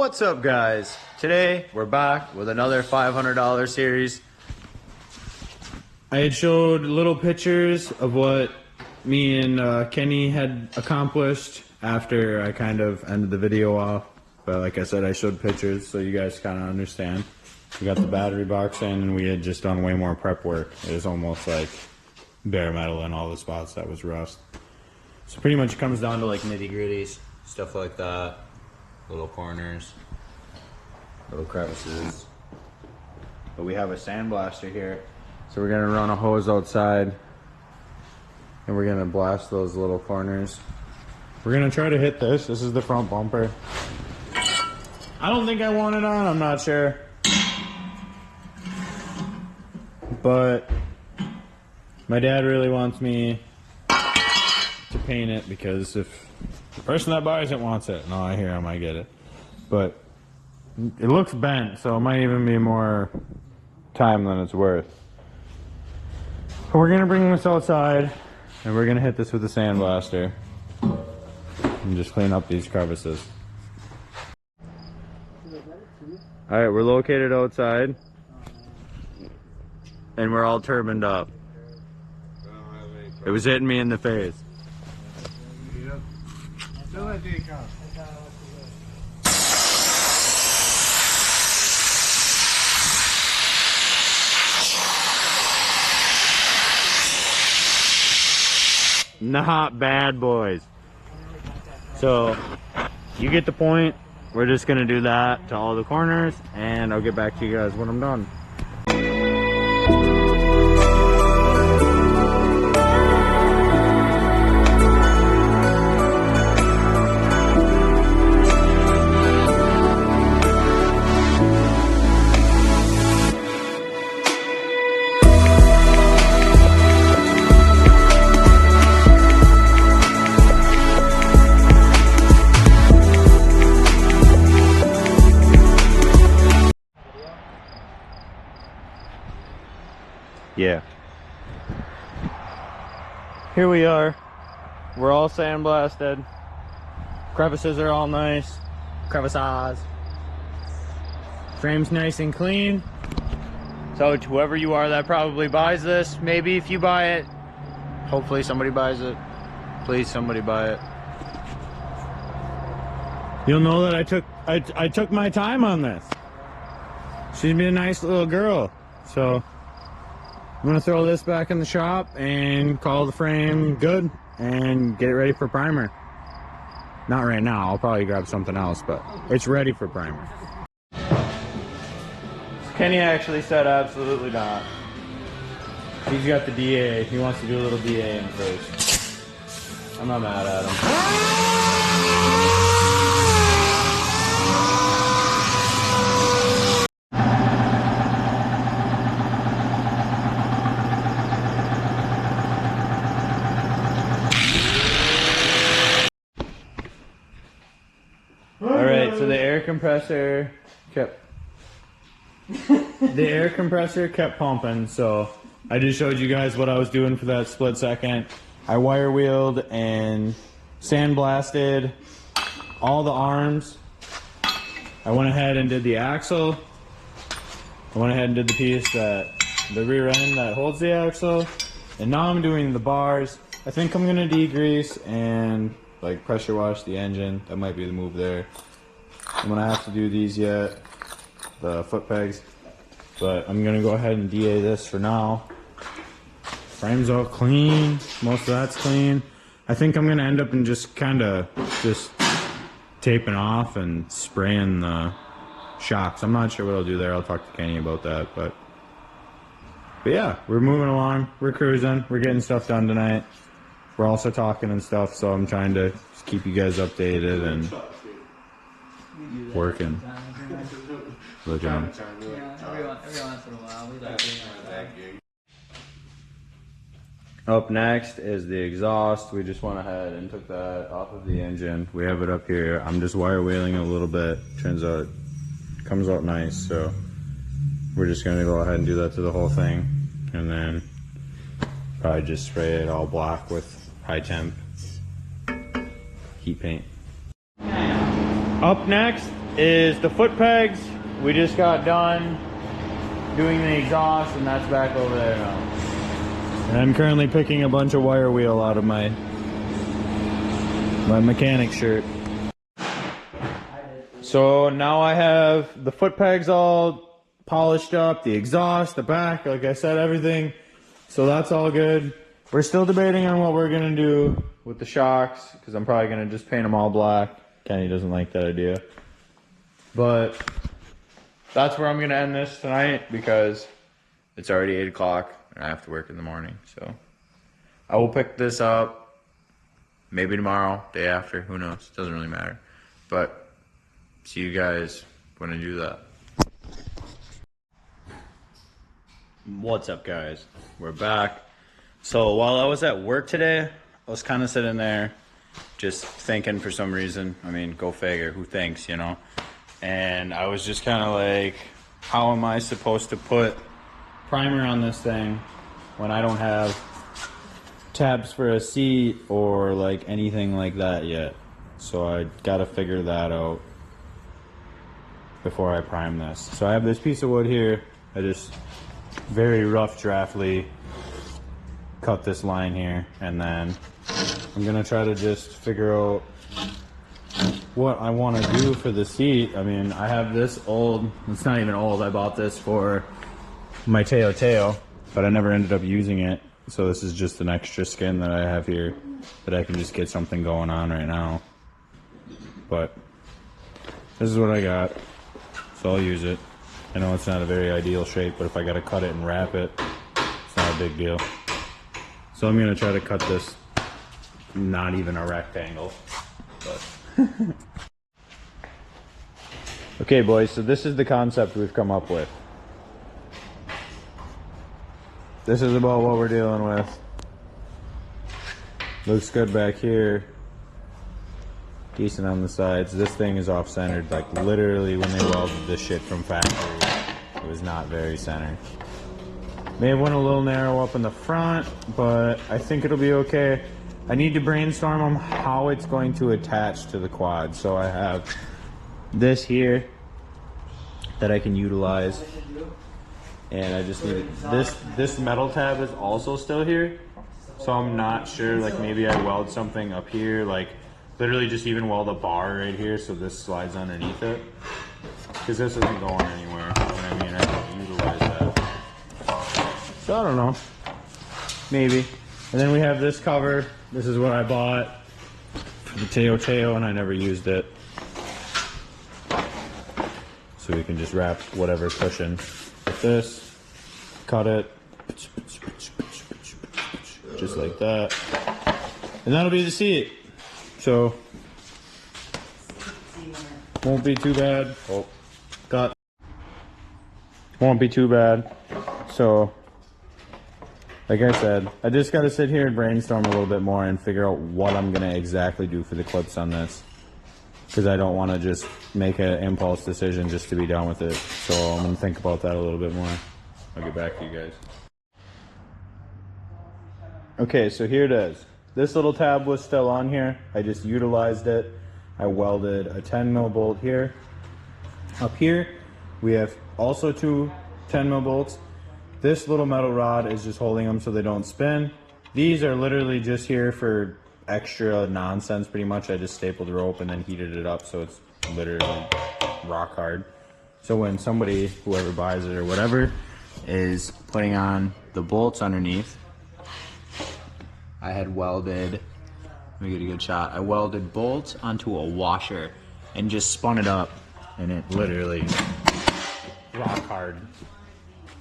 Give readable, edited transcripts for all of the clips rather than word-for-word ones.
What's up, guys? Today we're back with another $500 series. I had showed little pictures of what me and Kenny had accomplished after I kind of ended the video off. But like I said, I showed pictures so you guys kind of understand. We got the battery box in and we had just done way more prep work. It was almost like bare metal in all the spots that was rust. So pretty much it comes down to like nitty gritties, stuff like that. Little corners, little crevices. But we have a sandblaster here. So we're gonna run a hose outside and we're gonna blast those little corners. We're gonna try to hit this. This is the front bumper. I don't think I want it on, I'm not sure. But my dad really wants me to paint it because if the person that buys it wants it, no, I hear him, I get it. But it looks bent, so it might even be more time than it's worth. But we're gonna bring this outside and we're gonna hit this with a sandblaster and just clean up these crevices. Alright, we're located outside and we're all turbaned up. It was hitting me in the face. Not bad, boys. So you get the point. We're just gonna do that to all the corners and I'll get back to you guys when I'm done. Yeah. Here we are. We're all sandblasted. Crevices are all nice. Crevices. Frame's nice and clean. So to whoever you are that probably buys this, maybe if you buy it, hopefully somebody buys it. Please somebody buy it. You'll know that I took my time on this. She's been a nice little girl. So I'm gonna throw this back in the shop and call the frame good and get it ready for primer. Not right now, I'll probably grab something else, but it's ready for primer. Kenny actually said absolutely not. He's got the DA, he wants to do a little DA in first. I'm not mad at him. Alright, so the air compressor kept pumping, so I just showed you guys what I was doing for that split second. I wire wheeled and sandblasted all the arms. I went ahead and did the axle. I went ahead and did the piece that the rear end that holds the axle. And now I'm doing the bars. I think I'm gonna degrease and like pressure wash the engine. That might be the move there. I'm gonna have to do these yet, the foot pegs, but I'm gonna go ahead and DA this for now. Frame's all clean, most of that's clean. I think I'm gonna end up and just kinda taping off and spraying the shocks. I'm not sure what I'll do there. I'll talk to Kenny about that, but yeah, we're moving along, we're cruising, we're getting stuff done tonight. We're also talking and stuff, so I'm trying to just keep you guys updated and working. Look at him. Every once in a while, we like doing that. Up next is the exhaust. We just went ahead and took that off of the engine. We have it up here. I'm just wire wheeling it a little bit. Turns out it comes out nice, so we're just gonna go ahead and do that to the whole thing, and then probably just spray it all black with high temp heat paint. Up next is the foot pegs. We just got done doing the exhaust, and that's back over there now. And I'm currently picking a bunch of wire wheel out of my mechanic shirt. So now I have the foot pegs all polished up, the exhaust, the back, like I said, everything. So that's all good. We're still debating on what we're gonna do with the shocks, because I'm probably gonna just paint them all black. Kenny doesn't like that idea. But that's where I'm gonna end this tonight, because it's already 8 o'clock and I have to work in the morning. So I will pick this up maybe tomorrow, day after, who knows, doesn't really matter. But see you guys when I do that. What's up, guys? We're back. So while I was at work today, I was kind of sitting there just thinking for some reason. I mean, go figure, who thinks, you know? And I was just kind of like, how am I supposed to put primer on this thing when I don't have tabs for a seat or like anything like that yet? So I gotta figure that out before I prime this. So I have this piece of wood here. I just very rough draftly cut this line here, and then I'm gonna try to just figure out what I want to do for the seat. I mean, I have this old, it's not even old, I bought this for my Teo, but I never ended up using it. So this is just an extra skin that I have here that I can just get something going on right now. But this is what I got, so I'll use it. I know it's not a very ideal shape, but if I gotta cut it and wrap it, it's not a big deal. So I'm gonna try to cut this not even a rectangle, but. Okay, boys, so this is the concept we've come up with. This is about what we're dealing with. Looks good back here. Decent on the sides. This thing is off-centered. Like, literally, when they welded this shit from factory, it was not very centered. May have went a little narrow up in the front, but I think it'll be okay. I need to brainstorm on how it's going to attach to the quad. So I have this here that I can utilize, and I just need this metal tab is also still here, so I'm not sure, like maybe I weld something up here, like literally just even weld a bar right here so this slides underneath it, because this isn't going anywhere. You know what I mean? I can utilize that. So I don't know, maybe. And then we have this cover. This is what I bought for the Teo, and I never used it. So we can just wrap whatever cushion with this, cut it, just like that. And that'll be the seat. So, won't be too bad. Oh, cut. Won't be too bad. So, like I said, I just got to sit here and brainstorm a little bit more and figure out what I'm going to exactly do for the clips on this. Because I don't want to just make an impulse decision just to be done with it. So I'm going to think about that a little bit more. I'll get back to you guys. Okay, so here it is. This little tab was still on here. I just utilized it. I welded a 10 mil bolt here. Up here, we have also two 10 mil bolts. This little metal rod is just holding them so they don't spin. These are literally just here for extra nonsense pretty much. I just stapled the rope and then heated it up so it's literally rock hard. So when somebody, whoever buys it or whatever, is putting on the bolts underneath, I had welded, let me get a good shot, I welded bolts onto a washer and just spun it up, and it literally rock hard.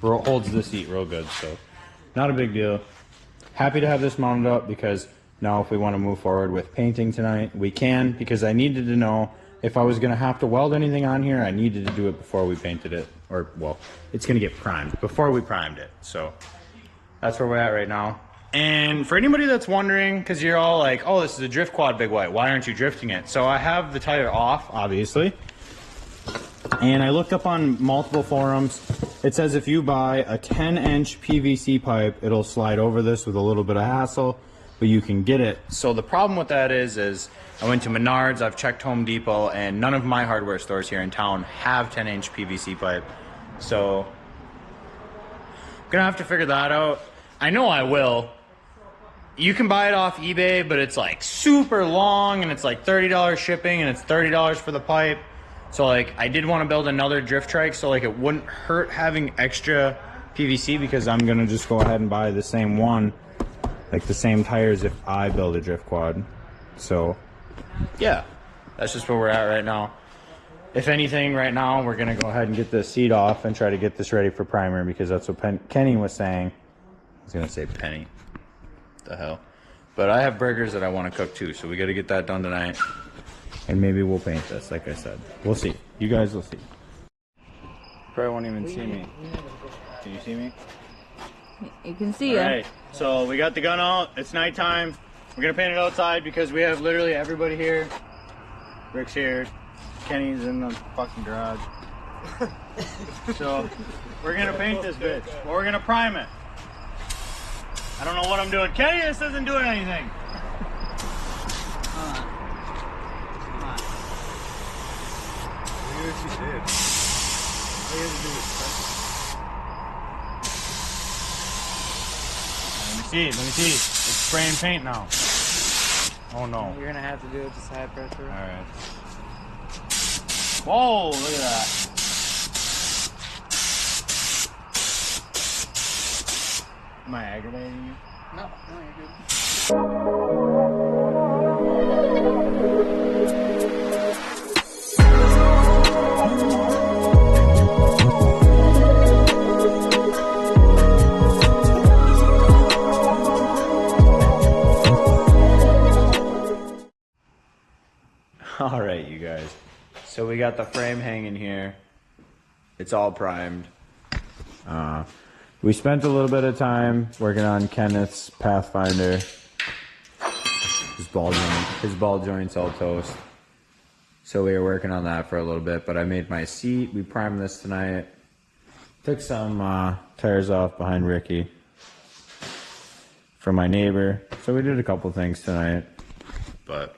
Holds the seat real good, so not a big deal. Happy to have this mounted up, because now if we want to move forward with painting tonight, we can, because I needed to know if I was going to have to weld anything on here, I needed to do it before we painted it, or well, it's going to get primed before we primed it. So that's where we're at right now. And for anybody that's wondering, because you're all like, oh, this is a drift quad, Big White, why aren't you drifting it? So I have the tire off, obviously, and I looked up on multiple forums. It says if you buy a 10-inch PVC pipe, it'll slide over this with a little bit of hassle. but you can get it. So the problem with that is I went to Menards, I've checked Home Depot, and none of my hardware stores here in town have 10-inch PVC pipe. So I'm gonna have to figure that out. I know I will. You can buy it off eBay, but it's like super long and it's like $30 shipping and it's $30 for the pipe. So like I did want to build another drift trike, so like it wouldn't hurt having extra PVC, because I'm gonna just go ahead and buy the same one, like the same tires, if I build a drift quad. So yeah, that's just where we're at right now. If anything, right now we're gonna go ahead and get this seat off and try to get this ready for primer, because that's what Kenny was saying. I was gonna say Penny. What the hell? But I have burgers that I want to cook too, so we got to get that done tonight. And maybe we'll paint this, like I said. We'll see. You guys will see. Probably won't even see me. Can you see me? You can see it. Alright, so we got the gun out. It's nighttime. We're gonna paint it outside because we have literally everybody here. Rick's here. Kenny's in the fucking garage. So we're gonna paint this bitch. Or we're gonna prime it. I don't know what I'm doing. Kenny, this isn't doing anything. Let me see. It's spraying paint now. Oh no. You're gonna have to do it just high pressure. Alright. Whoa, look at that. Am I aggravating you? No, you're good. Alright, you guys. So we got the frame hanging here. It's all primed. We spent a little bit of time working on Kenneth's Pathfinder. His ball joint's all toast. So we were working on that for a little bit, but I made my seat. We primed this tonight. Took some tires off behind Ricky from my neighbor. So we did a couple things tonight. But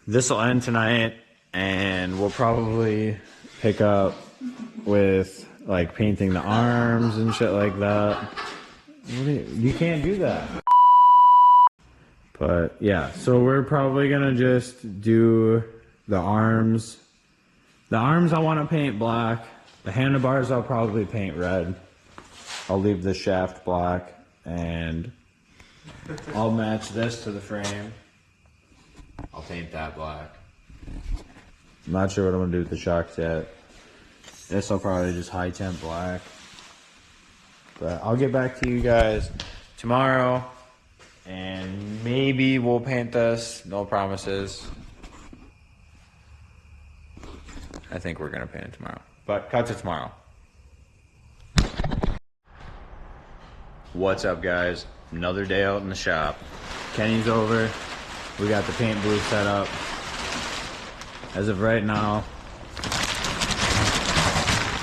this will end tonight, and we'll probably pick up with like painting the arms and shit like that. You can't do that. But yeah, so we're probably gonna just do the arms. The arms I want to paint black. The handlebars I'll probably paint red. I'll leave the shaft black, and I'll match this to the frame. I'll paint that black. I'm not sure what I'm gonna do with the shocks yet. This I'll probably just high temp black. But I'll get back to you guys tomorrow, and maybe we'll paint this. No promises. I think we're gonna paint it tomorrow. But cut to tomorrow. What's up, guys? Another day out in the shop. Kenny's over. We got the paint booth set up. As of right now,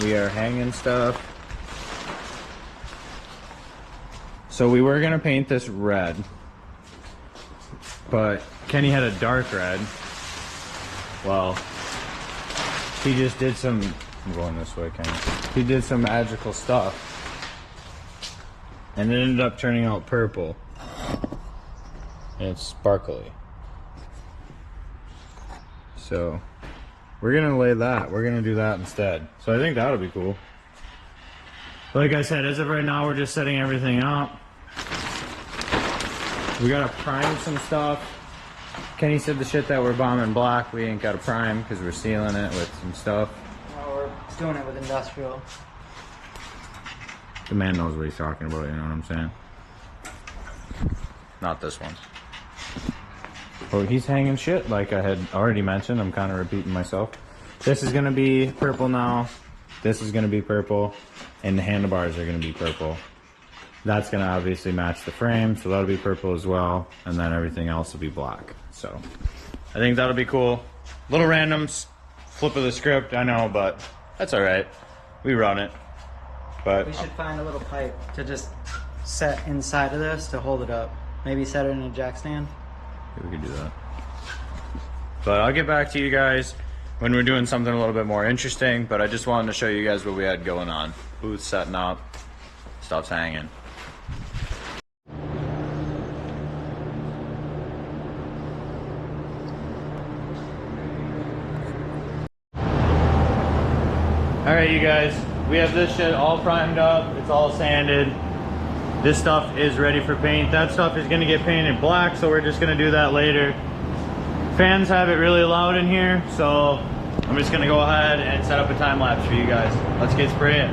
we are hanging stuff. So we were gonna paint this red, but Kenny had a dark red. Well, he just did some, I'm going this way, Kenny. He did some magical stuff, and it ended up turning out purple. And it's sparkly. So we're gonna lay that. We're gonna do that instead. So I think that'll be cool. Like I said, as of right now, we're just setting everything up. We gotta prime some stuff. Kenny said the shit that we're bombing black, we ain't gotta prime because we're sealing it with some stuff. No, we're doing it with industrial. The man knows what he's talking about, you know what I'm saying? Not this one. Oh, he's hanging shit like I had already mentioned. I'm kind of repeating myself. This is going to be purple now. This is going to be purple. And the handlebars are going to be purple. That's going to obviously match the frame, so that'll be purple as well. And then everything else will be black. So I think that'll be cool. Little random flip of the script, I know, but that's all right. We run it. But We should find a little pipe to just set inside of this to hold it up. Maybe set it in a jack stand. Yeah, we could do that. But I'll get back to you guys when we're doing something a little bit more interesting, but I just wanted to show you guys what we had going on. Booth setting up, stuff's hanging. Alright you guys, we have this shit all primed up, it's all sanded. This stuff is ready for paint. That stuff is gonna get painted black, so we're just gonna do that later. Fans have it really loud in here, so I'm just gonna go ahead and set up a time lapse for you guys. Let's get spraying.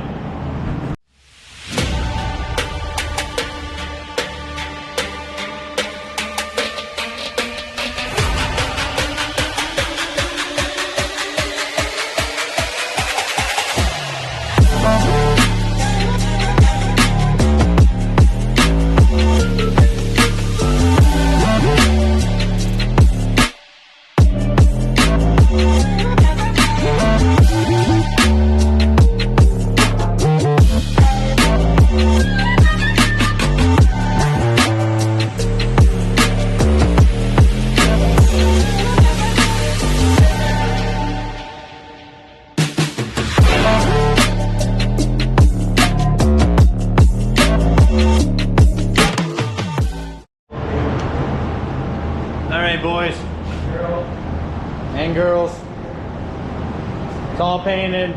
Alright boys and girls, it's all painted.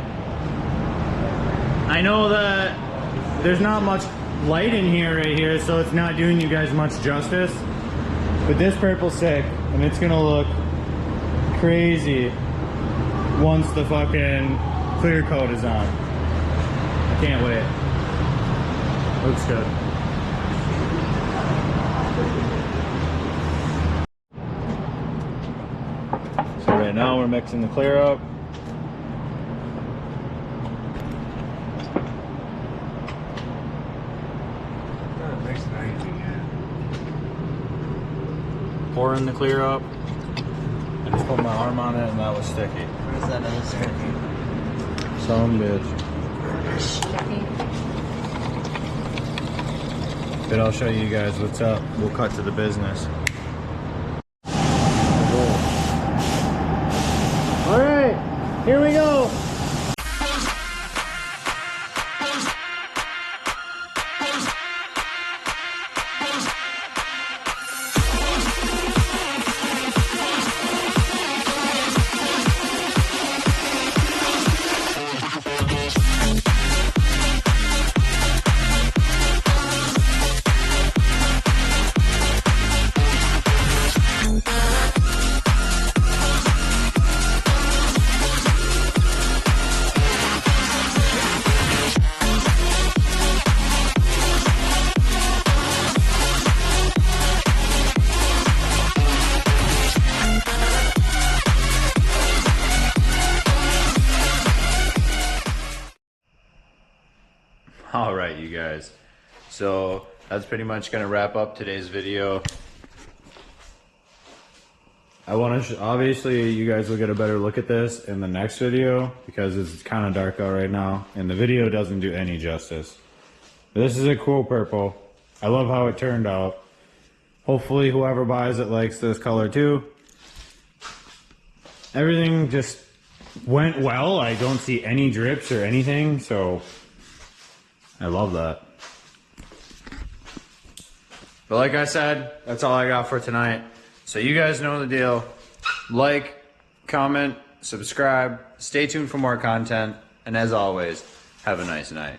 I know that there's not much light in here right here, so it's not doing you guys much justice, but this purple's sick and it's gonna look crazy once the fucking clear coat is on. I can't wait. Looks good. So right now we're mixing the clear up. Pouring the clear up. I just put my arm on it and that was sticky. What is that other sticky? Some bitch. But I'll show you guys what's up. We'll cut to the business. Alright, here we go. All right, you guys. So that's pretty much gonna wrap up today's video. I want to obviously you guys will get a better look at this in the next video because it's kind of dark out right now and the video doesn't do any justice. This is a cool purple. I love how it turned out. Hopefully whoever buys it likes this color too. Everything just went well. I don't see any drips or anything, so I love that. But like I said, that's all I got for tonight. So you guys know the deal. Like, comment, subscribe, stay tuned for more content, and as always, have a nice night.